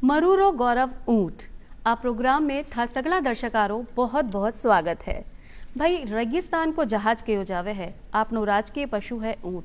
मरूरो गौरव ऊंट आ प्रोग्राम में था सगला दर्शकारों बहुत बहुत स्वागत है। भाई रेगिस्तान को जहाज के हो जावे है, आपनो राजकीय पशु है ऊंट,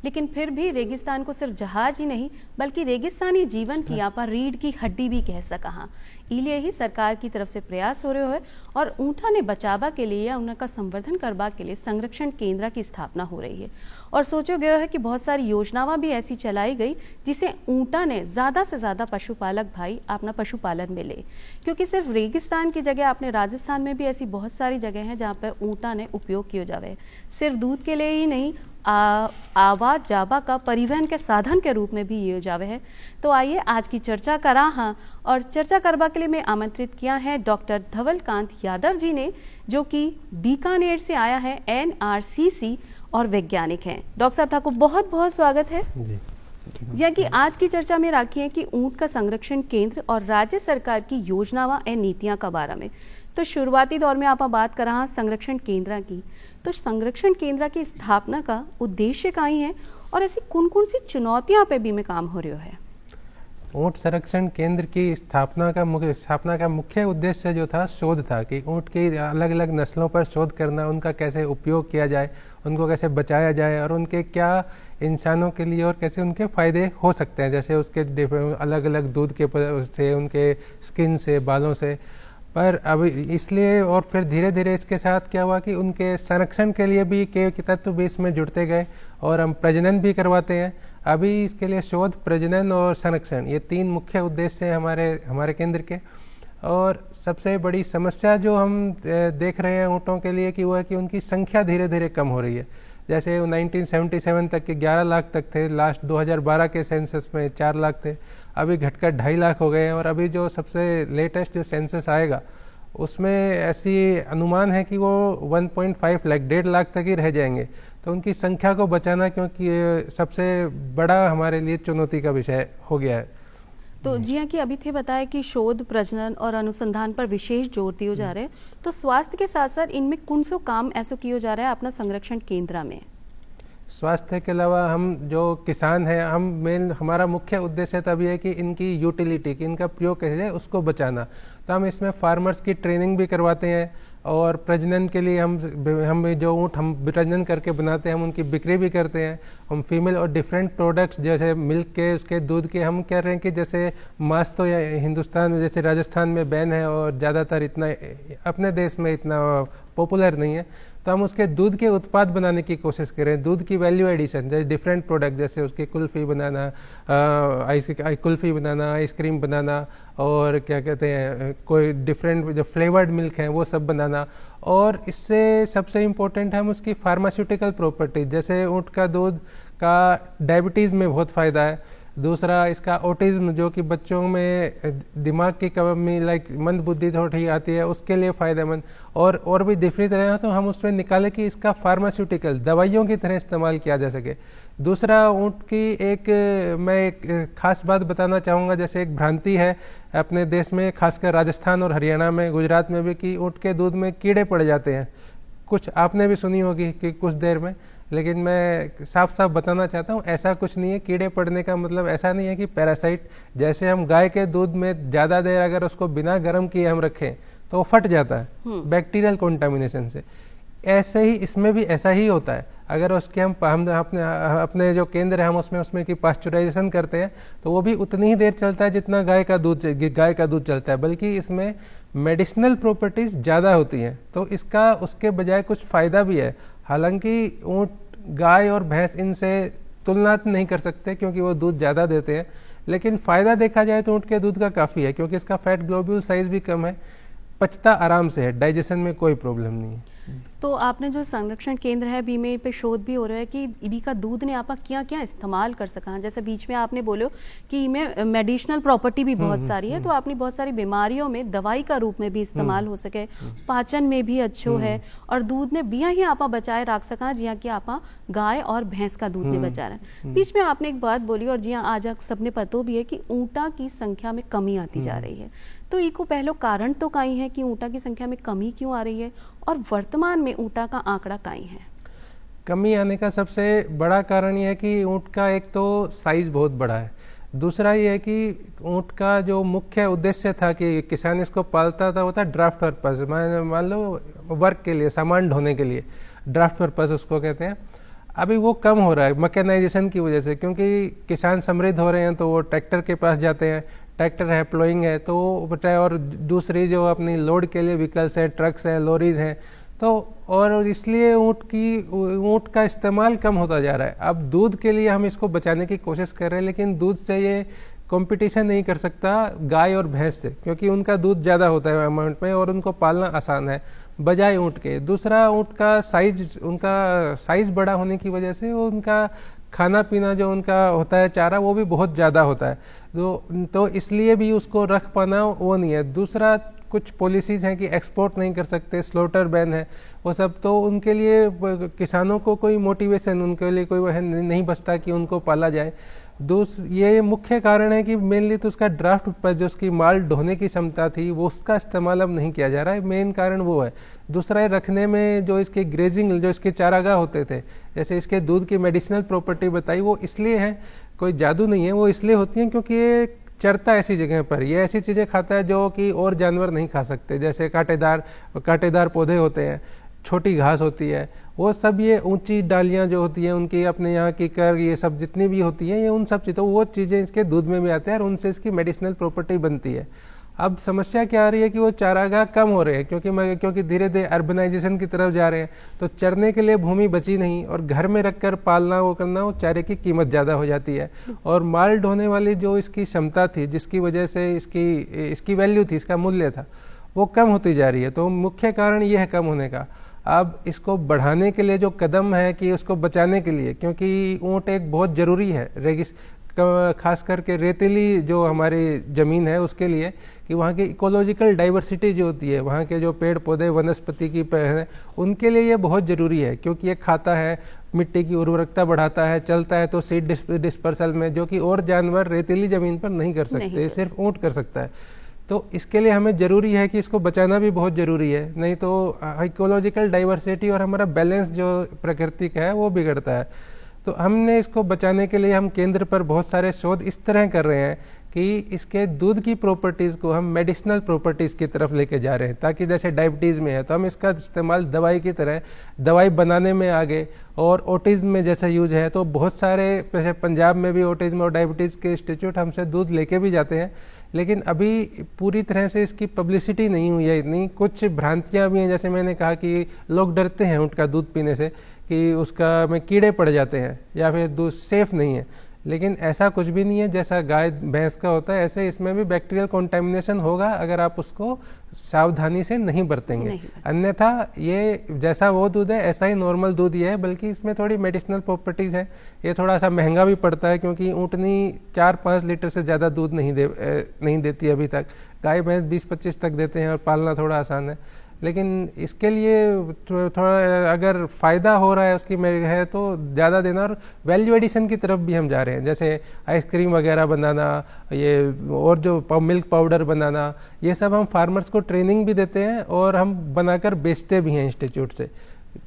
लेकिन फिर भी रेगिस्तान को सिर्फ जहाज ही नहीं बल्कि रेगिस्तानी जीवन की यहाँ पर रीढ़ की हड्डी भी कह सका। हाँ, इलिए ही सरकार की तरफ से प्रयास हो रहे हो और ऊँटा ने बचावा के लिए या उनका संवर्धन करवा के लिए संरक्षण केंद्र की स्थापना हो रही है। और सोचो गया है कि बहुत सारी योजनाएं भी ऐसी चलाई गई जिसे ऊँटा ने ज़्यादा से ज़्यादा पशुपालक भाई अपना पशुपालन में ले, क्योंकि सिर्फ रेगिस्तान की जगह अपने राजस्थान में भी ऐसी बहुत सारी जगह हैं जहाँ पर ऊँटा ने उपयोग किया जावे, सिर्फ दूध के लिए ही नहीं आवाज जावा का परिवहन के साधन के रूप में भी ये जावे है। तो आइए आज की चर्चा करा। हाँ, और चर्चा करवा के लिए मैं आमंत्रित किया है डॉक्टर धवलकांत यादव जी ने, जो कि बीकानेर से आया है, NRCC और वैज्ञानिक हैं। डॉक्टर साहब था को बहुत बहुत स्वागत है जी। कि आज की चर्चा में राखी है कि ऊंट का संरक्षण केंद्र और राज्य सरकार की योजनावां एवं नीतियां का बारे में। तो शुरुआती दौर में आप बात कर रहा संरक्षण केंद्र की, तो संरक्षण केंद्र की स्थापना का उद्देश्य का ही है और ऐसी कौन कौन सी चुनौतियां पे भी में काम हो रही है? ऊंट संरक्षण केंद्र की स्थापना का मुख्य उद्देश्य जो था शोध था कि ऊंट की अलग अलग नस्लों पर शोध करना, उनका कैसे उपयोग किया जाए, उनको कैसे बचाया जाए और उनके क्या इंसानों के लिए और कैसे उनके फ़ायदे हो सकते हैं, जैसे उसके अलग अलग दूध के से, उनके स्किन से, बालों से। पर अब इसलिए और फिर धीरे धीरे इसके साथ क्या हुआ कि उनके संरक्षण के लिए भी के तत्व भी इसमें जुड़ते गए और हम प्रजनन भी करवाते हैं। अभी इसके लिए शोध, प्रजनन और संरक्षण, ये तीन मुख्य उद्देश्य हैं हमारे केंद्र के। और सबसे बड़ी समस्या जो हम देख रहे हैं ऊँटों के लिए कि वो है कि उनकी संख्या धीरे धीरे कम हो रही है। जैसे 1977 तक के 11 लाख तक थे, लास्ट 2012 के सेंसस में 4 लाख थे, अभी घटकर 2.5 लाख हो गए हैं। और अभी जो सबसे लेटेस्ट जो सेंसस आएगा उसमें ऐसी अनुमान है कि वो 1.5 लाख, 1.5 लाख तक ही रह जाएंगे। तो उनकी संख्या को बचाना क्योंकि ये सबसे बड़ा हमारे लिए चुनौती का विषय हो गया है। तो जी हाँ, कि अभी थे बताया कि शोध, प्रजनन और अनुसंधान पर विशेष जोर दिए जा रहे हैं, तो स्वास्थ्य के साथ साथ इनमें कौन सो काम ऐसा किया जा रहा है अपना संरक्षण केंद्र में? स्वास्थ्य के अलावा हम जो किसान हैं, हमारा मुख्य उद्देश्य तभी है कि इनकी यूटिलिटी, कि इनका प्रयोग कैसे है उसको बचाना। तो हम इसमें फार्मर्स की ट्रेनिंग भी करवाते हैं और प्रजनन के लिए हम जो ऊँट हम प्रजनन करके बनाते हैं हम उनकी बिक्री भी करते हैं। हम फीमेल और डिफरेंट प्रोडक्ट्स जैसे मिल्क के, उसके दूध के, हम कह रहे हैं कि जैसे मांस तो हिंदुस्तान में, जैसे राजस्थान में बैन है और ज़्यादातर इतना अपने देश में इतना पॉपुलर नहीं है, तो हम उसके दूध के उत्पाद बनाने की कोशिश करें। दूध की वैल्यू एडिशन, जैसे डिफरेंट प्रोडक्ट, जैसे उसकी कुल्फ़ी बनाना, कुल्फ़ी बनाना, आइसक्रीम बनाना, और क्या कहते हैं कोई डिफरेंट जो फ्लेवर्ड मिल्क हैं वो सब बनाना। और इससे सबसे इम्पोर्टेंट है हम उसकी फार्मास्यूटिकल प्रॉपर्टीज, जैसे ऊँट का दूध का डायबिटीज़ में बहुत फ़ायदा है। दूसरा इसका ऑटिज्म, जो कि बच्चों में दिमाग की कमी, लाइक मंद बुद्धि थोड़ी आती है, उसके लिए फ़ायदेमंद। और भी दूसरी तरह तो हम उसमें निकालें कि इसका फार्मास्यूटिकल दवाइयों की तरह इस्तेमाल किया जा सके। दूसरा ऊँट की मैं एक खास बात बताना चाहूँगा, जैसे एक भ्रांति है अपने देश में, खासकर राजस्थान और हरियाणा में, गुजरात में भी, कि ऊँट के दूध में कीड़े पड़ जाते हैं। कुछ आपने भी सुनी होगी कि कुछ देर में, लेकिन मैं साफ साफ बताना चाहता हूँ ऐसा कुछ नहीं है। कीड़े पड़ने का मतलब ऐसा नहीं है कि पैरासाइट, जैसे हम गाय के दूध में ज़्यादा देर अगर उसको बिना गर्म किए हम रखें तो वो फट जाता है बैक्टीरियल कंटामिनेशन से, ऐसे ही इसमें भी ऐसा ही होता है। अगर उसके हम अपने जो केंद्र है हम उसमें की पास्चुराइजेशन करते हैं तो वो भी उतनी ही देर चलता है जितना गाय का दूध चलता है, बल्कि इसमें मेडिसिनल प्रॉपर्टीज़ ज़्यादा होती हैं। तो इसका उसके बजाय कुछ फ़ायदा भी है। हालांकि ऊँट, गाय और भैंस इनसे तुलना नहीं कर सकते क्योंकि वो दूध ज़्यादा देते हैं, लेकिन फ़ायदा देखा जाए तो ऊँट के दूध का काफ़ी है, क्योंकि इसका फैट ग्लोब्यूल साइज़ भी कम है, पचता आराम से है, डाइजेशन में कोई प्रॉब्लम नहीं है। तो आपने जो संरक्षण केंद्र है बीमे पे शोध भी हो रहा है कि इबी का दूध ने आप क्या क्या इस्तेमाल कर सका, जैसे बीच में आपने बोलो कि इनमें मेडिसिनल प्रॉपर्टी भी बहुत सारी है, तो आपने बहुत सारी बीमारियों में दवाई का रूप में भी इस्तेमाल हो सके, पाचन में भी अच्छो है, और दूध ने बिया ही आप बचाए रख सका, जिया कि आप गाय और भैंस का दूध ने बचा रहे। बीच में आपने एक बात बोली, और जिया आज सबने पतो भी है कि ऊँटा की संख्या में कमी आती जा रही है, तो इको पहलो कारण तो काई है कि ऊँटा की संख्या में कमी क्यों आ रही है, और वर्तमान में ऊँटा का आंकड़ा काई है? कमी आने का सबसे बड़ा कारण यह है कि ऊँट का एक तो साइज़ बहुत बड़ा है। दूसरा ये है कि ऊँट का जो मुख्य उद्देश्य था कि किसान इसको पालता था वो था ड्राफ्ट पर्पस, मान लो वर्क के लिए, सामान ढोने के लिए, ड्राफ्ट पर्पस उसको कहते हैं। अभी वो कम हो रहा है मैकेनाइजेशन की वजह से, क्योंकि किसान समृद्ध हो रहे हैं तो वो ट्रैक्टर के पास जाते हैं, ट्रैक्टर है, प्लोइंग है, तो और दूसरी जो अपनी लोड के लिए व्हीकल्स हैं, ट्रक्स हैं, लॉरीज हैं, तो और इसलिए ऊँट का इस्तेमाल कम होता जा रहा है। अब दूध के लिए हम इसको बचाने की कोशिश कर रहे हैं, लेकिन दूध से ये कंपटीशन नहीं कर सकता गाय और भैंस से, क्योंकि उनका दूध ज़्यादा होता है अमाउंट में और उनको पालना आसान है बजाय ऊँट के। दूसरा, ऊँट का साइज बड़ा होने की वजह से उनका खाना पीना जो उनका होता है चारा वो भी बहुत ज़्यादा होता है, तो इसलिए भी उसको रख पाना वो नहीं है। दूसरा, कुछ पॉलिसीज़ हैं कि एक्सपोर्ट नहीं कर सकते, स्लॉटर बैन है, वो सब, तो उनके लिए किसानों को कोई मोटिवेशन, उनके लिए कोई वह नहीं बचता कि उनको पाला जाए। ये मुख्य कारण है कि मेनली तो उसका ड्राफ्ट पर जो उसकी माल ढोने की क्षमता थी वो उसका इस्तेमाल अब नहीं किया जा रहा है, मेन कारण वो है। दूसरा है रखने में जो इसके ग्रेजिंग, जो इसके चारागाह होते थे, जैसे इसके दूध की मेडिसिनल प्रॉपर्टी बताई, वो इसलिए है, कोई जादू नहीं है, वो इसलिए होती हैं क्योंकि ये चरता ऐसी जगह पर, ये ऐसी चीज़ें खाता है जो कि और जानवर नहीं खा सकते, जैसे कांटेदार पौधे होते हैं, छोटी घास होती है, वो सब, ये ऊंची डालियां जो होती हैं उनकी, अपने यहाँ की कर, ये सब जितनी भी होती हैं, ये उन सब चीज़ों, वो चीज़ें इसके दूध में भी आते हैं और उनसे इसकी मेडिसिनल प्रॉपर्टी बनती है। अब समस्या क्या आ रही है कि वो चारागाह कम हो रहे हैं, क्योंकि धीरे धीरे अर्बनाइजेशन की तरफ जा रहे हैं, तो चरने के लिए भूमि बची नहीं, और घर में रखकर पालना, वो करना, वो चारे की कीमत ज़्यादा हो जाती है, और माल ढोने वाली जो इसकी क्षमता थी, जिसकी वजह से इसकी वैल्यू थी, इसका मूल्य था, वो कम होती जा रही है। तो मुख्य कारण ये है कम होने का। अब इसको बढ़ाने के लिए जो कदम है कि उसको बचाने के लिए, क्योंकि ऊँट एक बहुत ज़रूरी है खास करके रेतीली जो हमारी ज़मीन है उसके लिए, कि वहाँ की इकोलॉजिकल डाइवर्सिटी जो होती है, वहाँ के जो पेड़ पौधे वनस्पति की हैं, उनके लिए ये बहुत ज़रूरी है, क्योंकि ये खाता है, मिट्टी की उर्वरकता बढ़ाता है, चलता है तो सीड डिस्पर्सल में, जो कि और जानवर रेतीली ज़मीन पर नहीं कर सकते, सिर्फ ऊँट कर सकता है। तो इसके लिए हमें ज़रूरी है कि इसको बचाना भी बहुत ज़रूरी है, नहीं तो इकोलॉजिकल डाइवर्सिटी और हमारा बैलेंस जो प्रकृति का है वो बिगड़ता है। तो हमने इसको बचाने के लिए हम केंद्र पर बहुत सारे शोध इस तरह कर रहे हैं कि इसके दूध की प्रॉपर्टीज़ को हम मेडिसिनल प्रॉपर्टीज़ की तरफ लेके जा रहे हैं, ताकि जैसे डायबिटीज़ में है तो हम इसका इस्तेमाल दवाई की तरह दवाई बनाने में आगे, और ऑटिज़म में जैसा यूज है तो बहुत सारे, जैसे पंजाब में भी ऑटिज़म और डायबिटीज़ के इंस्टीट्यूट हमसे दूध लेके भी जाते हैं, लेकिन अभी पूरी तरह से इसकी पब्लिसिटी नहीं हुई है, इतनी कुछ भ्रांतियां भी हैं। जैसे मैंने कहा कि लोग डरते हैं ऊँट का दूध पीने से कि उसका में कीड़े पड़ जाते हैं या फिर दूध सेफ नहीं है, लेकिन ऐसा कुछ भी नहीं है। जैसा गाय भैंस का होता है ऐसे इसमें भी बैक्टीरियल कॉन्टेमिनेशन होगा अगर आप उसको सावधानी से नहीं बरतेंगे, अन्यथा ये जैसा वो दूध है ऐसा ही नॉर्मल दूध ही है, बल्कि इसमें थोड़ी मेडिसिनल प्रॉपर्टीज़ है। ये थोड़ा सा महंगा भी पड़ता है, क्योंकि ऊँटनी 4-5 लीटर से ज़्यादा दूध नहीं देती अभी तक, गाय भैंस 20-25 तक देते हैं और पालना थोड़ा आसान है। लेकिन इसके लिए थोड़ा अगर फ़ायदा हो रहा है उसकी है तो ज़्यादा देना, और वैल्यू एडिशन की तरफ भी हम जा रहे हैं, जैसे आइसक्रीम वगैरह बनाना, ये और जो मिल्क पाउडर बनाना, ये सब हम फार्मर्स को ट्रेनिंग भी देते हैं और हम बनाकर बेचते भी हैं इंस्टीट्यूट से।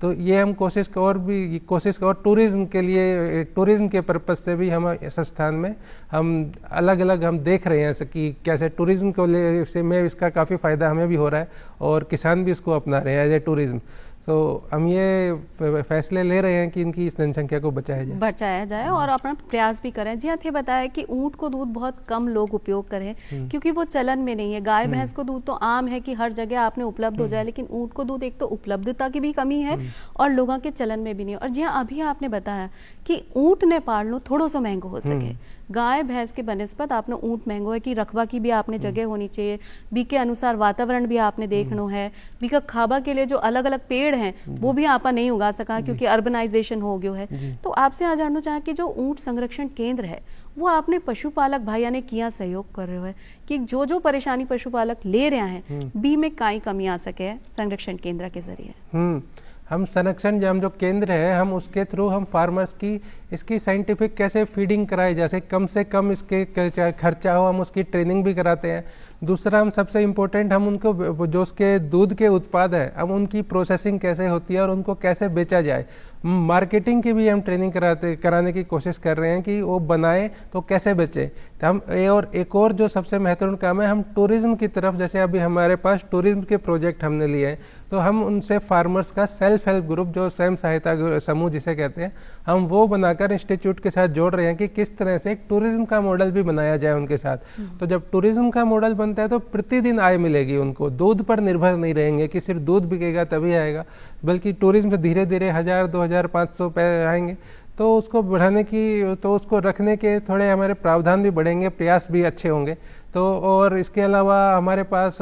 तो ये हम कोशिश और टूरिज़्म के लिए, टूरिज़्म के पर्पज़ से भी हम संस्थान में हम अलग अलग हम देख रहे हैं कि कैसे टूरिज़्म को ले से में इसका काफ़ी फ़ायदा हमें भी हो रहा है और किसान भी इसको अपना रहे हैं एज ए टूरिज़्म। तो हम ये फैसले ले रहे हैं कि इनकी इस जनसंख्या को बचाया जाए और अपना प्रयास भी करें। जी हाँ, ये बताया कि ऊँट को दूध बहुत कम लोग उपयोग करें क्योंकि वो चलन में नहीं है। गाय भैंस को दूध तो आम है कि हर जगह आपने उपलब्ध हो जाए, लेकिन ऊँट को दूध एक तो उपलब्धता की भी कमी है और लोगों के चलन में भी नहीं। और जी हाँ, अभी आपने बताया कि ऊँट ने पाल लो थोड़ा सा महंगा हो सके, गाय भैंस के बनस्पत आपने ऊँट महंगो है कि रखवा की भी आपने जगह होनी चाहिए, बी के अनुसार वातावरण भी आपने देखना है, बी का खाबा के लिए जो अलग अलग पेड़ हैं वो भी आपा नहीं उगा सका क्योंकि अर्बनाइजेशन हो गया है। तो आपसे आज जानना चाहे कि जो ऊँट संरक्षण केंद्र है वो आपने पशुपालक भाइया ने किया सहयोग कर रहे हो कि जो परेशानी पशुपालक ले रहे हैं बी में काई कमी आ सके संरक्षण केंद्र के जरिए। हम संरक्षण जो केंद्र है हम उसके थ्रू हम फार्मर्स की इसकी साइंटिफिक कैसे फीडिंग कराई जैसे कम से कम इसके खर्चा हो, हम उसकी ट्रेनिंग भी कराते हैं। दूसरा, हम सबसे इम्पोर्टेंट हम उनको जो उसके दूध के उत्पाद हैं हम उनकी प्रोसेसिंग कैसे होती है और उनको कैसे बेचा जाए मार्केटिंग की भी हम ट्रेनिंग कराने की कोशिश कर रहे हैं कि वो बनाए तो कैसे बेचे। तो हम एक और जो सबसे महत्वपूर्ण काम है, हम टूरिज्म की तरफ, जैसे अभी हमारे पास टूरिज्म के प्रोजेक्ट हमने लिए हैं, तो हम उनसे फार्मर्स का सेल्फ हेल्प ग्रुप, जो स्वयं सहायता समूह जिसे कहते हैं, हम वो बनाकर इंस्टीट्यूट के साथ जोड़ रहे हैं कि किस तरह से एक टूरिज्म का मॉडल भी बनाया जाए उनके साथ। तो जब टूरिज्म का मॉडल बनता है तो प्रतिदिन आय मिलेगी उनको, दूध पर निर्भर नहीं रहेंगे कि सिर्फ दूध बिकेगा तभी आएगा, बल्कि टूरिज्म से धीरे धीरे 1000, 2000, 500 रुपये आएंगे। तो उसको बढ़ाने की, तो उसको रखने के थोड़े हमारे प्रावधान भी बढ़ेंगे, प्रयास भी अच्छे होंगे। तो और इसके अलावा हमारे पास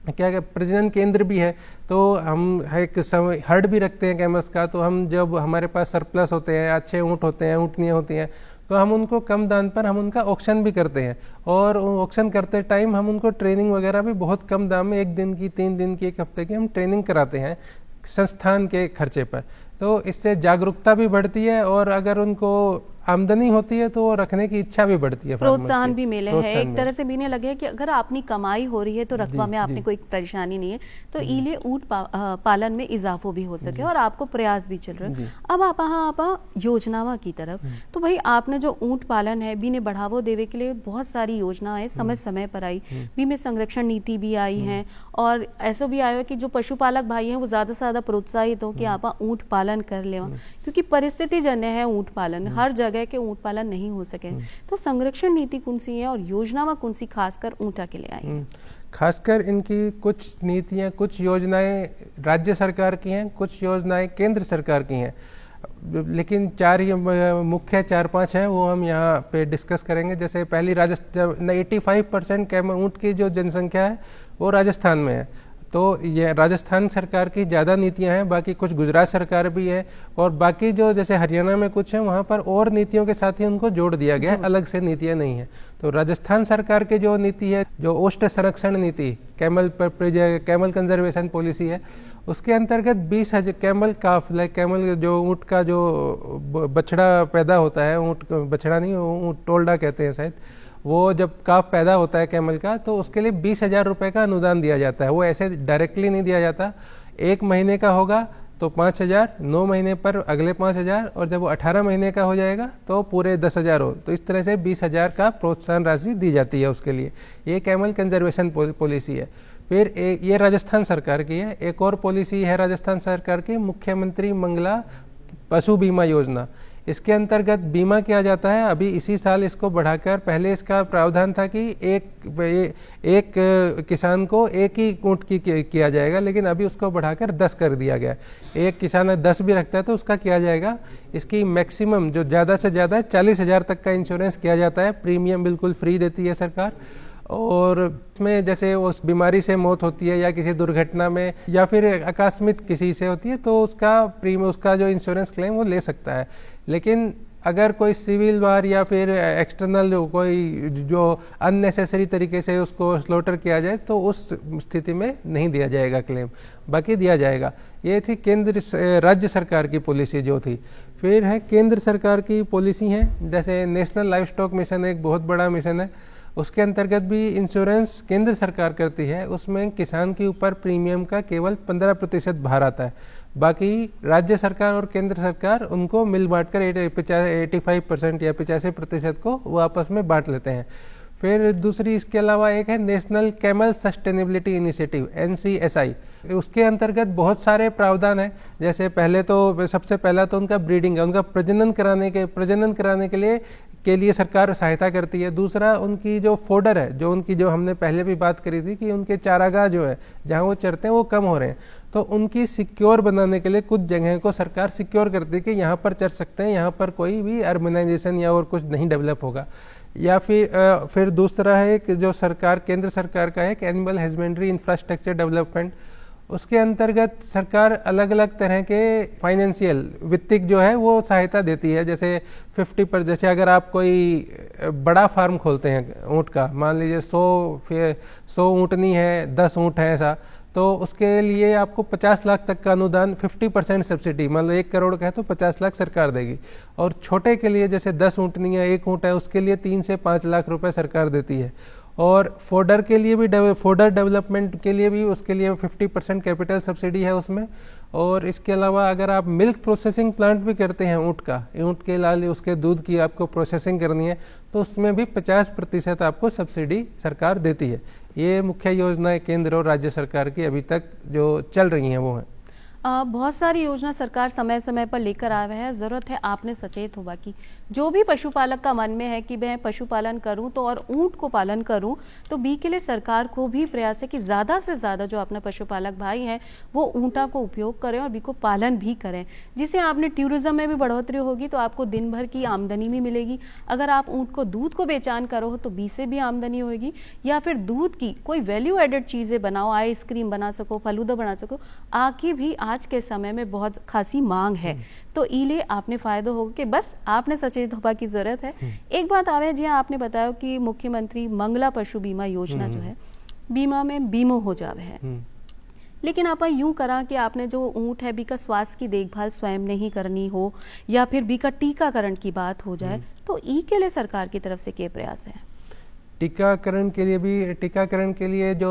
क्या प्रजनन केंद्र भी है, तो हम एक हर्ड भी रखते हैं कैमल्स का। तो हम जब हमारे पास सरप्लस होते हैं, अच्छे ऊँट होते हैं, ऊँटनियाँ होती हैं, तो हम उनको कम दाम पर हम उनका ऑक्शन भी करते हैं। और ऑक्शन करते टाइम हम उनको ट्रेनिंग वगैरह भी बहुत कम दाम में, 1 दिन की, 3 दिन की, 1 हफ्ते की हम ट्रेनिंग कराते हैं संस्थान के खर्चे पर। तो इससे जागरूकता भी बढ़ती है और अगर उनको आमदनी होती है तो रखने की इच्छा भी बढ़ती है, प्रोत्साहन भी मिले है। एक तरह से भी नहीं लगे कि अगर अपनी कमाई हो रही है तो रकबा में आपने कोई परेशानी नहीं है, तो इले ऊँट पालन में इजाफो भी हो सके और आपको प्रयास भी चल रहे हैं। अब आप योजनावा की तरफ, तो भाई आपने जो ऊँट पालन है भी ने बढ़ावो देवे के लिए बहुत सारी योजनाएं समय समय पर आई, भी में संरक्षण नीति भी आई है, और ऐसा भी आया कि जो पशुपालक भाई हैं वो ज्यादा से ज्यादा प्रोत्साहित हो कि आप ऊँट पालन कर ले, क्योंकि परिस्थिति जन्य है ऊँट पालन, हर जगह के ऊँट पालन नहीं हो सके। तो संरक्षण नीति कौन सी है और योजनावा कौन सी खासकर ऊँटा के लिए आई? खासकर इनकी कुछ नीतियां, कुछ योजनाएं राज्य सरकार की हैं, कुछ योजनाएं केंद्र सरकार की हैं, लेकिन मुख्य 4-5 हैं, वो हम यहाँ पे डिस्कस करेंगे। जैसे पहली, राजस्थान 85% ऊँट की जो जनसंख्या है वो राजस्थान में है, तो ये राजस्थान सरकार की ज़्यादा नीतियां हैं, बाकी कुछ गुजरात सरकार भी है, और बाकी जो जैसे हरियाणा में कुछ है वहाँ पर और नीतियों के साथ ही उनको जोड़ दिया गया है, अलग से नीतियां नहीं है। तो राजस्थान सरकार की जो नीति है, जो ओष्ठ संरक्षण नीति, कैमल कंजर्वेशन पॉलिसी है, उसके अंतर्गत 20,000 कैमल काफ, कैमल जो ऊँट का जो बछड़ा पैदा होता है, ऊँट बछड़ा नहीं, ऊँट टोल्डा कहते हैं शायद, वो जब काफ पैदा होता है कैमल का, तो उसके लिए 20,000 रुपये का अनुदान दिया जाता है। वो ऐसे डायरेक्टली नहीं दिया जाता, 1 महीने का होगा तो 5,000, 9 महीने पर अगले 5,000, और जब वो 18 महीने का हो जाएगा तो पूरे 10,000 हो। तो इस तरह से 20,000 का प्रोत्साहन राशि दी जाती है उसके लिए। ये कैमल कंजर्वेशन पॉलिसी है। फिर ये राजस्थान सरकार की है। एक और पॉलिसी है राजस्थान सरकार की, मुख्यमंत्री मंगला पशु बीमा योजना। इसके अंतर्गत बीमा किया जाता है। अभी इसी साल इसको बढ़ाकर, पहले इसका प्रावधान था कि एक किसान को एक ही ऊँट की किया जाएगा, लेकिन अभी उसको बढ़ाकर 10 कर दिया गया। एक किसान 10 भी रखता है तो उसका किया जाएगा। इसकी मैक्सिमम जो ज़्यादा से ज़्यादा 40,000 तक का इंश्योरेंस किया जाता है, प्रीमियम बिल्कुल फ्री देती है सरकार। और इसमें जैसे उस बीमारी से मौत होती है या किसी दुर्घटना में या फिर आकस्मिक किसी से होती है, तो उसका जो इंश्योरेंस क्लेम वो ले सकता है। लेकिन अगर कोई सिविल वार या फिर एक्सटर्नल कोई जो अननेसेसरी तरीके से उसको स्लॉटर किया जाए तो उस स्थिति में नहीं दिया जाएगा क्लेम, बाकी दिया जाएगा। ये थी राज्य सरकार की पॉलिसी जो थी। फिर है केंद्र सरकार की पॉलिसी है, जैसे नेशनल लाइव स्टॉक मिशन एक बहुत बड़ा मिशन है, उसके अंतर्गत भी इंश्योरेंस केंद्र सरकार करती है। उसमें किसान के ऊपर प्रीमियम का केवल 15% भार आता है, बाकी राज्य सरकार और केंद्र सरकार उनको मिल बांट कर 85% या 85% को वो आपस में बांट लेते हैं। फिर दूसरी इसके अलावा एक है national camel sustainability initiative, NCSI। उसके अंतर्गत बहुत सारे प्रावधान हैं। जैसे सबसे पहला तो उनका ब्रीडिंग है, उनका प्रजनन कराने के लिए सरकार सहायता करती है। दूसरा उनकी जो फोडर है, जो हमने पहले भी बात करी थी कि उनके चारागाह जो है जहाँ वो चरते हैं वो कम हो रहे हैं, तो उनकी सिक्योर बनाने के लिए कुछ जगह को सरकार सिक्योर करती है कि यहाँ पर चर सकते हैं, यहाँ पर कोई भी अर्बनाइजेशन या और कुछ नहीं डेवलप होगा। या फिर दूसरा है कि जो केंद्र सरकार का है कि एनिमल हस्बेंड्री इंफ्रास्ट्रक्चर डेवलपमेंट। उसके अंतर्गत सरकार अलग अलग तरह के फाइनेंशियल वित्तिक जो है वो सहायता देती है। जैसे 50%, जैसे अगर आप कोई बड़ा फार्म खोलते हैं ऊँट का, मान लीजिए 100 ऊँटनी है, 10 ऊँट है ऐसा, तो उसके लिए आपको 50 लाख तक का अनुदान, 50% सब्सिडी, मान लो 1 करोड़ का है तो 50 लाख सरकार देगी। और छोटे के लिए जैसे 10 ऊँटनी है, 1 ऊँट है, उसके लिए 3 से 5 लाख रुपए सरकार देती है। और फोडर के लिए भी, फोडर डेवलपमेंट के लिए भी उसके लिए 50% कैपिटल सब्सिडी है उसमें। और इसके अलावा अगर आप मिल्क प्रोसेसिंग प्लांट भी करते हैं ऊँट के लाल उसके दूध की आपको प्रोसेसिंग करनी है, तो उसमें भी 50% आपको सब्सिडी सरकार देती है। ये मुख्य योजनाएं केंद्र और राज्य सरकार की अभी तक जो चल रही हैं वो हैं। बहुत सारी योजना सरकार समय समय पर लेकर आ रहे हैं। ज़रूरत है आपने सचेत होगा कि जो भी पशुपालक का मन में है कि मैं पशुपालन करूं तो और ऊंट को पालन करूं, तो बी के लिए सरकार को भी प्रयास है कि ज़्यादा से ज़्यादा जो अपना पशुपालक भाई हैं वो ऊँटा को उपयोग करें और बी को पालन भी करें, जिससे आपने टूरिज्म में भी बढ़ोतरी होगी तो आपको दिन भर की आमदनी भी मिलेगी। अगर आप ऊँट को दूध को बेचान करो तो बी से भी आमदनी होगी, या फिर दूध की कोई वैल्यू एडेड चीज़ें बनाओ, आइसक्रीम बना सको, फलूदा बना सको, आगे भी आज के समय में बहुत खासी मांग है। तो इले आपने फायदा होगा कि बस आपने सचेत होने की जरूरत है। एक बात आवे जी, आपने बताया कि मुख्यमंत्री मंगला पशु बीमा योजना जो है बीमा में बीमो हो जावे है, लेकिन आप यूं करा कि आपने जो ऊंट है बी का स्वास्थ्य की देखभाल स्वयं नहीं करनी हो या फिर बी का टीकाकरण की बात हो जाए, तो ई के लिए सरकार की तरफ से क्या प्रयास है? टीकाकरण के लिए जो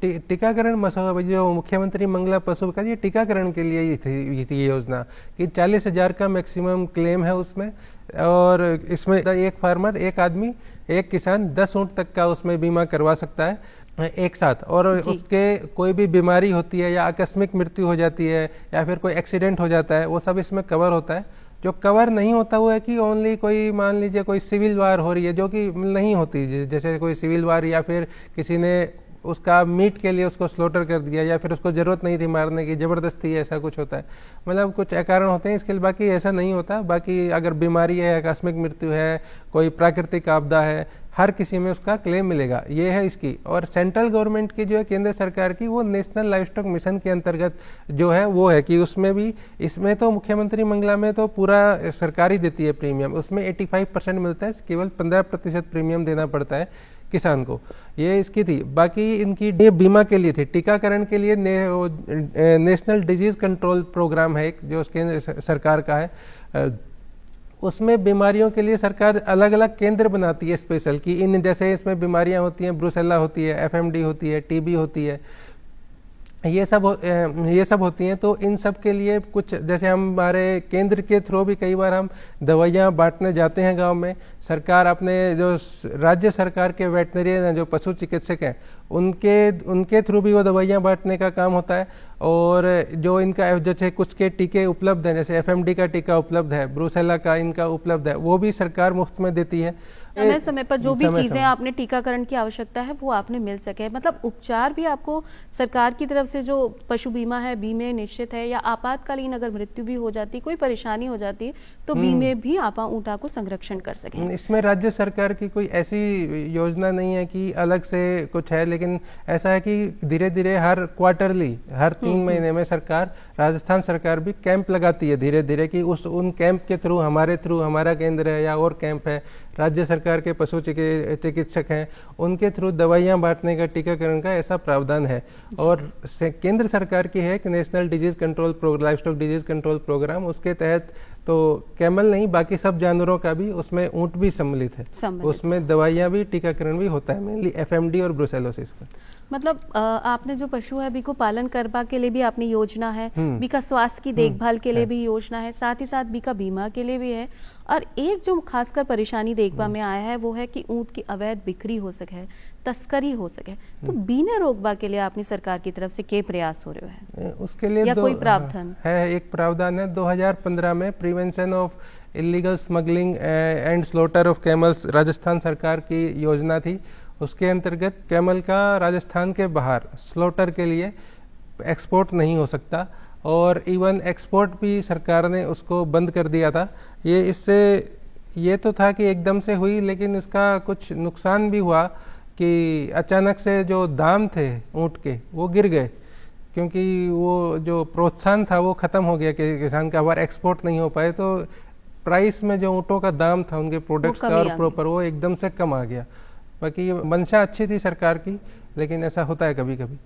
टीकाकरण मसौदा जो मुख्यमंत्री मंगला पशु का, ये टीकाकरण के लिए ही थी ये योजना कि 40,000 का मैक्सिमम क्लेम है उसमें, और इसमें एक आदमी एक किसान 10 ऊँट तक का उसमें बीमा करवा सकता है एक साथ, और उसके कोई भी बीमारी होती है या आकस्मिक मृत्यु हो जाती है या फिर कोई एक्सीडेंट हो जाता है, वो सब इसमें कवर होता है। जो कवर नहीं होता वो है कि ओनली कोई मान लीजिए कोई सिविल वार हो रही है जो कि नहीं होती, जैसे कोई सिविल वार या फिर किसी ने उसका मीट के लिए उसको स्लॉटर कर दिया या फिर उसको ज़रूरत नहीं थी मारने की, ज़बरदस्ती ऐसा कुछ होता है, मतलब कुछ कारण होते हैं इसके लिए, बाकी ऐसा नहीं होता। बाकी अगर बीमारी है, आकस्मिक मृत्यु है, कोई प्राकृतिक आपदा है, हर किसी में उसका क्लेम मिलेगा, ये है इसकी। और सेंट्रल गवर्नमेंट की जो है केंद्र सरकार की, वो नेशनल लाइफ स्टॉक मिशन के अंतर्गत जो है वो है कि उसमें भी, इसमें तो मुख्यमंत्री मंगला में तो पूरा सरकार ही देती है प्रीमियम, उसमें 85% मिलता है, केवल 15% प्रीमियम देना पड़ता है किसान को, ये इसकी थी। बाकी इनकी बीमा के लिए थी, टीकाकरण के लिए नेशनल डिजीज कंट्रोल प्रोग्राम है एक जो केंद्र सरकार का है, उसमें बीमारियों के लिए सरकार अलग अलग केंद्र बनाती है स्पेशल, कि इन जैसे इसमें बीमारियां होती हैं, ब्रुसेला होती है, एफएमडी होती है, टीबी होती है, ये सब होती हैं। तो इन सब के लिए कुछ, जैसे हमारे केंद्र के थ्रू भी कई बार हम दवाइयाँ बांटने जाते हैं गांव में, सरकार अपने जो राज्य सरकार के वेटनरियन हैं, जो पशु चिकित्सक हैं, उनके थ्रू भी वो दवाइयाँ बांटने का काम होता है। और जो इनका जैसे कुछ के टीके उपलब्ध हैं, जैसे एफएमडी का टीका उपलब्ध है, ब्रुसेला का इनका उपलब्ध है, वो भी सरकार मुफ्त में देती है। समय समय पर जो भी चीजें आपने टीकाकरण की आवश्यकता है वो आपने मिल सके, मतलब उपचार भी आपको सरकार की तरफ से जो पशु बीमा है, बीमे निश्चित है, या आपातकालीन अगर मृत्यु भी हो जाती, कोई परेशानी हो जाती है तो बीमे भी आप ऊँटा को संरक्षण कर सके। इसमें राज्य सरकार की कोई ऐसी योजना नहीं है कि अलग से कुछ है, लेकिन ऐसा है कि धीरे धीरे हर क्वार्टरली, हर 3 महीने में सरकार, राजस्थान सरकार भी कैंप लगाती है धीरे धीरे, कि उन कैंप के थ्रू, हमारा केंद्र है या और कैंप है, राज्य सरकार के पशु चिकित्सक हैं, उनके थ्रू दवाइयां बांटने का, टीकाकरण का ऐसा प्रावधान है। और केंद्र सरकार की है कि national disease control livestock disease control program, उसके तहत तो कैमल नहीं, बाकी सब जानवरों का भी, उसमें ऊँट भी सम्मिलित है, उसमें दवाइयां भी, टीकाकरण भी होता है, मेनली एफएमडी और ब्रुसेलोसिस का। मतलब आपने जो पशु है बी को पालन करवा के लिए भी अपनी योजना है, बी का स्वास्थ्य की देखभाल के लिए भी योजना है, साथ ही साथ बी का बीमा के लिए भी है। और एक जो खासकर परेशानी देखवा में आया है वो है कि ऊँट की अवैध बिक्री हो सके, तस्करी हो सके, तो बीने रोकवा के लिए अपनी सरकार की तरफ से क्या प्रयास हो रहे हैं? उसके लिए या कोई प्रावधान है? एक प्रावधान है 2015 में, prevention of illegal smuggling and slaughter of camels, Rajasthan सरकार की योजना थी। उसके अंतर्गत कैमल का राजस्थान के बाहर स्लॉटर के लिए एक्सपोर्ट नहीं हो सकता, और इवन एक्सपोर्ट भी सरकार ने उसको बंद कर दिया था। ये तो था कि एकदम से हुई, लेकिन इसका कुछ नुकसान भी हुआ कि अचानक से जो दाम थे ऊँट के वो गिर गए, क्योंकि वो जो प्रोत्साहन था वो ख़त्म हो गया कि किसान का बार एक्सपोर्ट नहीं हो पाए, तो प्राइस में जो ऊँटों का दाम था उनके प्रोडक्ट्स का और प्रॉपर, वो एकदम से कम आ गया। बाकी ये मंशा अच्छी थी सरकार की, लेकिन ऐसा होता है कभी कभी।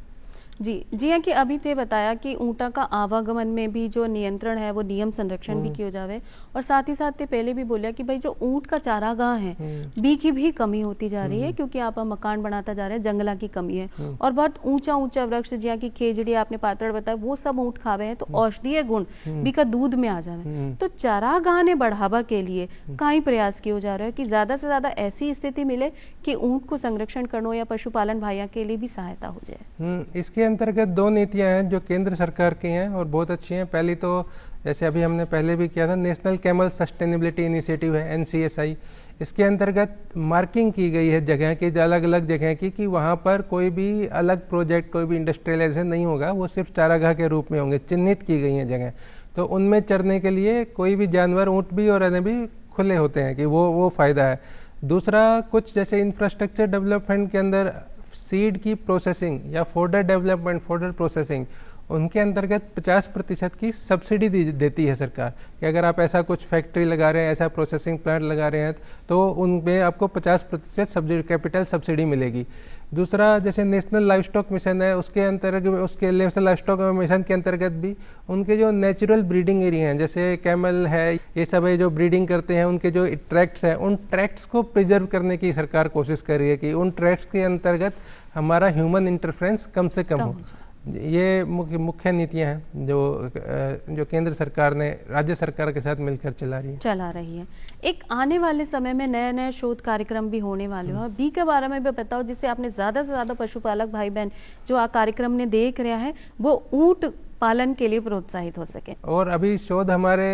जी जी हाँ, कि अभी ते बताया कि ऊँटा का आवागमन में भी जो नियंत्रण है वो नियम संरक्षण भी किया जावे, और साथ ही साथ ते पहले भी बोलिया कि भाई जो ऊँट का चारागाह है बी की भी कमी होती जा रही है, क्योंकि आप मकान बनाता जा रहे हैं, जंगला की कमी है, और बहुत ऊंचा ऊंचा वृक्ष जिया की खेजड़ी आपने पातड़ बताया वो सब ऊँट खावे हैं, तो औषधीय गुण बी का दूध में आ जावे। तो चारागाह ने बढ़ावा के लिए कई प्रयास किया जा रहा है कि ज्यादा से ज्यादा ऐसी स्थिति मिले कि ऊँट को संरक्षण करना या पशुपालन भाइयों के लिए भी सहायता हो जाए। इसके अंतर्गत दो नीतियां हैं जो केंद्र सरकार की हैं और बहुत अच्छी हैं। पहली तो जैसे अभी हमने पहले भी किया था, नेशनल कैमल सस्टेनेबिलिटी इनिशिएटिव है, NCSI। इसके अंतर्गत मार्किंग की गई है जगह की, अलग अलग जगह की, कि वहाँ पर कोई भी अलग प्रोजेक्ट, कोई भी इंडस्ट्रियलाइजेशन नहीं होगा, वो सिर्फ चारागाह के रूप में होंगे। चिन्हित की गई हैं जगह, तो उनमें चरने के लिए कोई भी जानवर, ऊँट भी और अन्य भी खुले होते हैं, कि वो फ़ायदा है। दूसरा, कुछ जैसे इंफ्रास्ट्रक्चर डेवलपमेंट के अंदर सीड की प्रोसेसिंग या फोडर डेवलपमेंट, फोडर प्रोसेसिंग, उनके अंतर्गत 50% की सब्सिडी देती है सरकार, कि अगर आप ऐसा कुछ फैक्ट्री लगा रहे हैं, ऐसा प्रोसेसिंग प्लांट लगा रहे हैं, तो उनमें आपको 50% सब्सिडी, कैपिटल सब्सिडी मिलेगी। दूसरा, जैसे नेशनल लाइफ स्टॉक मिशन है, उसके अंतर्गत, उसके नेशनल लाइफ स्टॉक मिशन के अंतर्गत भी उनके जो नेचुरल ब्रीडिंग एरिया हैं, जैसे कैमल है, ये सब है जो ब्रीडिंग करते हैं, उनके जो ट्रैक्ट्स हैं, उन ट्रैक्ट्स को प्रिजर्व करने की सरकार कोशिश कर रही है कि उन ट्रैक्ट्स के अंतर्गत हमारा ह्यूमन इंटरफेरेंस कम से कम हो। ये मुख्य नीतियां हैं जो केंद्र सरकार ने राज्य सरकार के साथ मिलकर चला रही है। एक आने वाले समय में नए नए शोध कार्यक्रम भी होने वाले हैं, बी के बारे में भी बताओ, जिससे आपने ज़्यादा से ज़्यादा पशुपालक भाई बहन जो आ कार्यक्रम ने देख रहा है वो ऊँट पालन के लिए प्रोत्साहित हो सके। और अभी शोध हमारे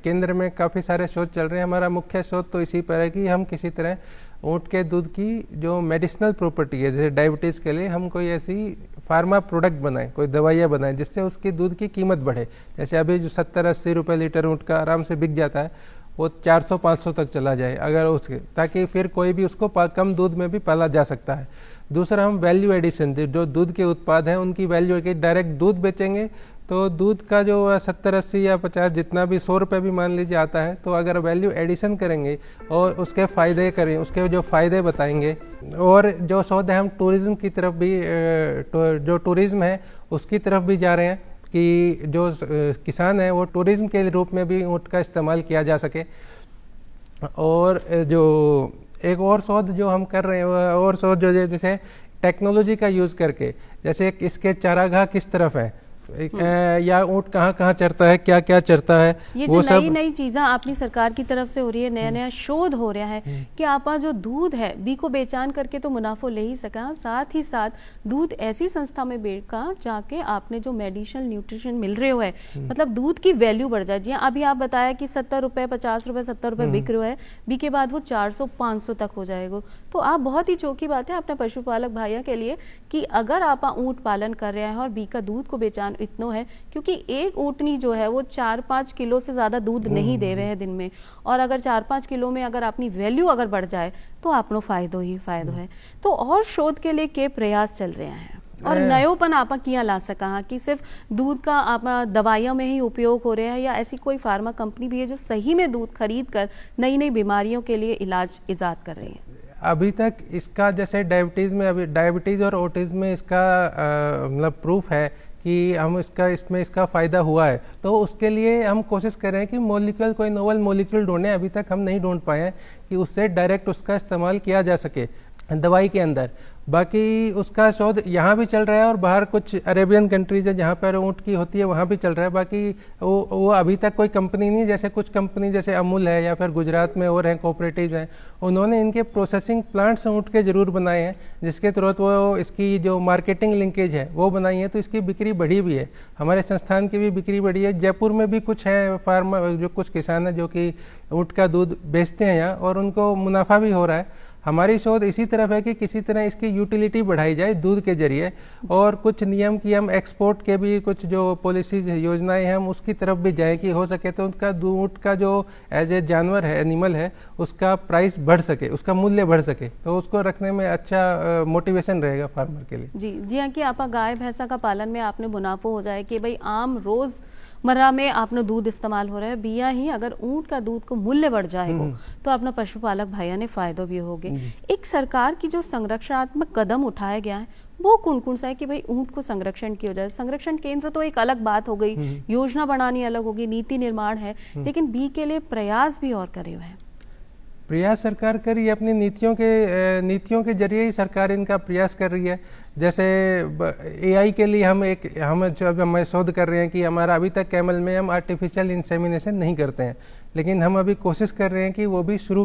केंद्र में काफ़ी सारे शोध चल रहे हैं। हमारा मुख्य शोध तो इसी पर है कि हम किसी तरह ऊँट के दूध की जो मेडिसिनल प्रॉपर्टी है, जैसे डायबिटीज़ के लिए हम कोई ऐसी फार्मा प्रोडक्ट बनाएं, कोई दवाइयाँ बनाएं, जिससे उसकी दूध की कीमत बढ़े। जैसे अभी जो 70-80 रुपये लीटर ऊँट का आराम से बिक जाता है, वो 400-500 तक चला जाए अगर उसके, ताकि फिर कोई भी उसको कम दूध में भी पाला जा सकता है। दूसरा, हम वैल्यू एडिशन, जो दूध के उत्पाद हैं उनकी वैल्यू, के डायरेक्ट दूध बेचेंगे तो दूध का जो 70-80 या 50 जितना भी 100 रुपये भी मान लीजिए आता है, तो अगर वैल्यू एडिशन करेंगे और उसके फ़ायदे करें, उसके जो फ़ायदे बताएंगे, और जो शोध है हम टूरिज़्म की तरफ भी, जो टूरिज़्म है उसकी तरफ भी जा रहे हैं, कि जो किसान है वो टूरिज़्म के रूप में भी ऊँट का इस्तेमाल किया जा सके। और जो एक और शोध जो हम कर रहे हैं, और शोध जो जैसे टेक्नोलॉजी का यूज़ करके, जैसे इसके चारागाह किस तरफ है, या ऊँट कहाँ कहाँ चरता है, क्या क्या चरता है, ये जो नई नई चीज़ें अपनी सरकार की तरफ से हो रही है, नया नया शोध हो रहा है कि आप जो दूध है बी को बेचान करके तो मुनाफो ले ही सका, साथ ही साथ दूध ऐसी संस्था में बेचका जाके आपने जो मेडिसिनल न्यूट्रिशन मिल रहे हो है, मतलब दूध की वैल्यू बढ़ जाए। जी अभी आप बताया कि 70 रुपये, 50 रुपये, 70 रुपये बिक रहे है, बी के बाद वो 400-500 तक हो जाएगा। तो आप बहुत ही चौकी बात है अपने पशुपालक भाइयों के लिए कि अगर आप ऊँट पालन कर रहे हैं और बी का दूध को बेचान इतना है, क्योंकि एक ऊँटनी जो है वो 4-5 किलो से ज्यादा दूध नहीं दे रहे हैं दिन में, और अगर 4-5 किलो में अगर अपनी वैल्यू अगर बढ़ जाए तो आपनो फायदो ही फायदो है। तो और शोध के लिए के प्रयास चल रहे हैं और नयोपन आप किया ला सका कि सिर्फ दूध का आप दवाइयों में ही उपयोग हो रहा है, या ऐसी कोई फार्मा कंपनी भी है जो सही में दूध खरीद कर नई नई बीमारियों के लिए इलाज इजाद कर रही है? अभी तक इसका, जैसे डायबिटीज़ में, अभी डायबिटीज़ और ऑटिज्म में इसका मतलब प्रूफ है कि हम इसमें इसका फ़ायदा हुआ है, तो उसके लिए हम कोशिश कर रहे हैं कि मॉलिक्यूल, कोई नोवल मॉलिक्यूल ढूंढें। अभी तक हम नहीं ढूंढ पाए हैं कि उससे डायरेक्ट उसका इस्तेमाल किया जा सके दवाई के अंदर। बाकी उसका शोध यहाँ भी चल रहा है और बाहर कुछ अरेबियन कंट्रीज है जहाँ पर ऊँट की होती है, वहाँ भी चल रहा है। बाकी वो अभी तक कोई कंपनी नहीं, जैसे कुछ कंपनी जैसे अमूल है या फिर गुजरात में और हैं कोऑपरेटिव हैं, उन्होंने इनके प्रोसेसिंग प्लांट्स ऊँट के ज़रूर बनाए हैं, जिसके तुरंत वो इसकी जो मार्केटिंग लिंकेज है वो बनाई है, तो इसकी बिक्री बढ़ी भी है। हमारे संस्थान की भी बिक्री बढ़ी है। जयपुर में भी कुछ है फार्मा, जो कुछ किसान हैं जो कि ऊँट का दूध बेचते हैं यहाँ, और उनको मुनाफा भी हो रहा है। हमारी शोध इसी तरफ है कि किसी तरह इसकी यूटिलिटी बढ़ाई जाए दूध के जरिए, और कुछ नियम की हम एक्सपोर्ट के भी कुछ जो पॉलिसीज योजनाएं हैं हम उसकी तरफ भी जाए कि हो सके तो उनका दूध का जो एज ए जानवर है, एनिमल है, उसका प्राइस बढ़ सके, उसका मूल्य बढ़ सके, तो उसको रखने में अच्छा मोटिवेशन रहेगा फार्मर के लिए। जी हाँ, कि आप गाय भैंसा का पालन में आपने मुनाफो हो जाए कि भाई आम रोज मर्रा में आपने दूध इस्तेमाल हो रहा है, बिया ही अगर ऊँट का दूध को मूल्य बढ़ जाएगा तो अपना पशुपालक भाइयों ने फायदो भी होगे। एक सरकार की जो संरक्षणात्मक कदम उठाया गया है वो कौन कौन सा है कि भाई ऊंट को संरक्षण किया जाए? संरक्षण केंद्र तो एक अलग बात हो गई, योजना बनानी अलग होगी, नीति निर्माण है, लेकिन बी के लिए प्रयास भी और करे हुए हैं। प्रयास सरकार कर रही है, अपनी नीतियों के जरिए ही सरकार इनका प्रयास कर रही है। जैसे एआई के लिए हम जब हम शोध कर रहे हैं कि हमारा अभी तक कैमल में हम आर्टिफिशियल इंसेमिनेशन नहीं करते हैं, लेकिन हम अभी कोशिश कर रहे हैं कि वो भी शुरू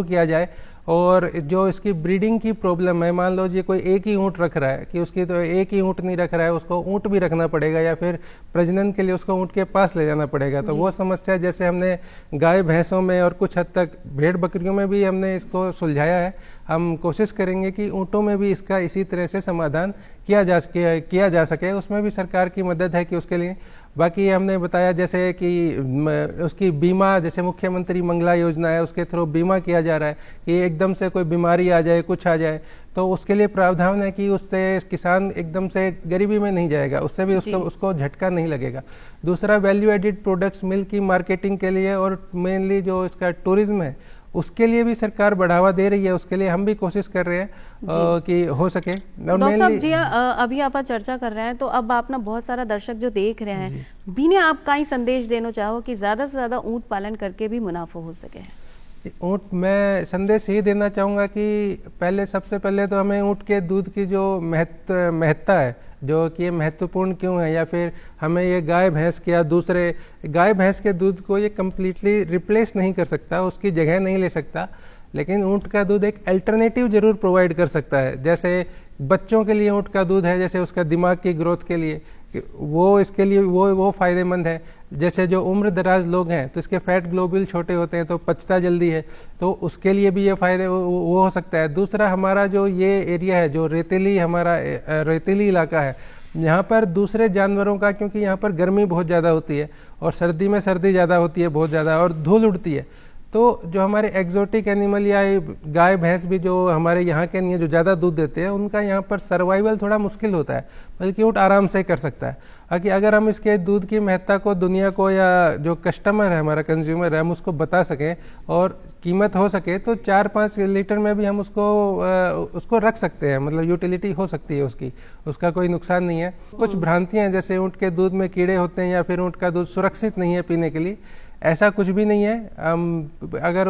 किया जाए। और जो इसकी ब्रीडिंग की प्रॉब्लम है, मान लो जी कोई एक ही ऊँट रख रहा है कि उसकी तो एक ही ऊँट नहीं रख रहा है, उसको ऊँट भी रखना पड़ेगा या फिर प्रजनन के लिए उसको ऊँट के पास ले जाना पड़ेगा। तो वो समस्या जैसे हमने गाय भैंसों में और कुछ हद तक भेड़ बकरियों में भी हमने इसको सुलझाया है, हम कोशिश करेंगे कि ऊँटों में भी इसका इसी तरह से समाधान किया जा सके। उसमें भी सरकार की मदद है कि उसके लिए। बाकी हमने बताया जैसे कि उसकी बीमा, जैसे मुख्यमंत्री मंगला योजना है, उसके थ्रू बीमा किया जा रहा है कि एकदम से कोई बीमारी आ जाए, कुछ आ जाए तो उसके लिए प्रावधान है कि उससे किसान एकदम से गरीबी में नहीं जाएगा, उससे भी उसको झटका नहीं लगेगा। दूसरा, वैल्यू एडिड प्रोडक्ट्स मिल्क की मार्केटिंग के लिए और मेनली जो इसका टूरिज्म है उसके लिए भी सरकार बढ़ावा दे रही है। उसके लिए हम भी कोशिश कर रहे हैं कि हो सके। डॉक्टर साहब जी, अभी आप चर्चा कर रहे हैं तो अब आप ना बहुत सारा दर्शक जो देख रहे हैं, भी आप कहीं संदेश देना चाहो कि ज्यादा से ज्यादा ऊंट पालन करके भी मुनाफा हो सके? ऊँट, मैं संदेश ये देना चाहूँगा कि सबसे पहले तो हमें ऊँट के दूध की जो महत्ता है, जो कि ये महत्वपूर्ण क्यों है, या फिर हमें ये गाय भैंस के या दूसरे गाय भैंस के दूध को ये कम्प्लीटली रिप्लेस नहीं कर सकता, उसकी जगह नहीं ले सकता, लेकिन ऊँट का दूध एक अल्टरनेटिव जरूर प्रोवाइड कर सकता है। जैसे बच्चों के लिए ऊँट का दूध है, जैसे उसका दिमाग की ग्रोथ के लिए वो इसके लिए वो फायदेमंद है। जैसे जो उम्र दराज लोग हैं तो इसके फैट ग्लोबुल छोटे होते हैं तो पचता जल्दी है, तो उसके लिए भी ये फायदे वो हो सकता है। दूसरा, हमारा जो ये एरिया है, जो रेतीली इलाका है, यहाँ पर दूसरे जानवरों का, क्योंकि यहाँ पर गर्मी बहुत ज़्यादा होती है और सर्दी में सर्दी ज़्यादा होती है बहुत ज़्यादा, और धूल उड़ती है, तो जो हमारे एग्जोटिक एनिमल या गाय भैंस भी जो हमारे यहाँ के नहीं है, जो ज़्यादा दूध देते हैं, उनका यहाँ पर सर्वाइवल थोड़ा मुश्किल होता है, बल्कि ऊँट आराम से कर सकता है। बाकी अगर हम इसके दूध की महत्ता को दुनिया को, या जो कस्टमर है, हमारा कंज्यूमर है, हम उसको बता सकें और कीमत हो सके तो 4-5 लीटर में भी हम उसको रख सकते हैं, मतलब यूटिलिटी हो सकती है उसका कोई नुकसान नहीं है। कुछ भ्रांतियाँ, जैसे ऊँट के दूध में कीड़े होते हैं या फिर ऊँट का दूध सुरक्षित नहीं है पीने के लिए, ऐसा कुछ भी नहीं है। अगर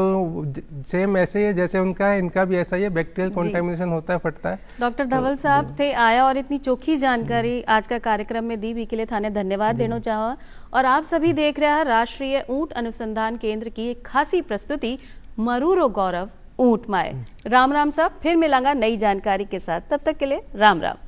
सेम ऐसे ही है जैसे उनका है, इनका भी ऐसा ही है, बैक्टीरियल कंटामिनेशन होता है, फटता है। डॉक्टर धवल साहब थे आया और इतनी चोखी जानकारी आज का कार्यक्रम में दी, भी के लिए थाने धन्यवाद देना चाहा। और आप सभी देख रहे हैं राष्ट्रीय ऊंट अनुसंधान केंद्र की एक खासी प्रस्तुति मरूरो गौरव ऊंट माए। राम राम साहब, फिर मिलांगा नई जानकारी के साथ, तब तक के लिए राम राम।